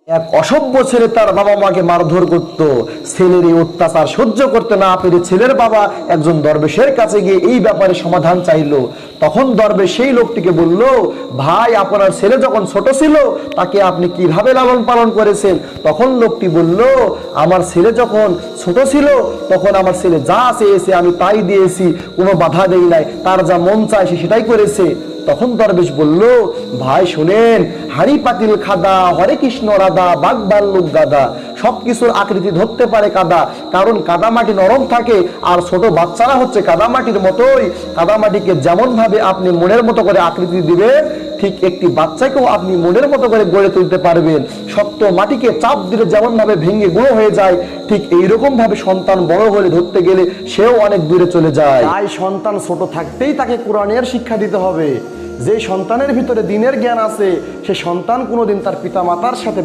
এক অসভ্য ছেলে তার বাবা মাকে মারধর করত। ছেলের এই অত্যাচার সহ্য করতে না পেরে ছেলের বাবা একজন দরবেশের কাছে গিয়ে এই ব্যাপারে সমাধান চাইলো। তখন দরবেশ সেই লোকটিকে বলল, ভাই, আপনার ছেলে যখন ছোট ছিল তাকে আপনি কিভাবে লালন পালন করেছেন? তখন লোকটি বলল, আমার ছেলে যখন ছোট ছিল তখন আমার ছেলে যা চেয়েছে আমি তাই দিয়েছি, কোনো বাধা দেই নাই, তার যা মন চায় সে সেটাই করেছে। তখন দরবেশ বলল, ভাই শোনেন, হাড়ি পাতিল খাদা, হরে কৃষ্ণ রাধা, বাঘ ভাল্লুক গাদা, সবকিছুর আকৃতি ধরতে পারে কাদা, কারণ কাদা মাটি নরম থাকে, আর ছোট বাচ্চারা হচ্ছে কাদা মাটির মতোই। কাদা মাটিকে যেমন ভাবে আপনি মনের মতো করে আকৃতি দিবেন, ঠিক একটি বাচ্চাকেও আপনি মনের মতো করে গড়ে তুলতে পারবেন। শক্ত মাটিকে চাপ দিলে যেমন ভাবে ভেঙে গুঁড়ো হয়ে যায়, ঠিক এইরকম ভাবে সন্তান বড় হলে ধরতে গেলে সেও অনেক দূরে চলে যায়। তাই সন্তান ছোট থাকতেই তাকে কোরআনের শিক্ষা দিতে হবে। যে সন্তানের ভিতরে দ্বীনের জ্ঞান আছে, সে সন্তান কোনোদিন তার পিতা মাতার সাথে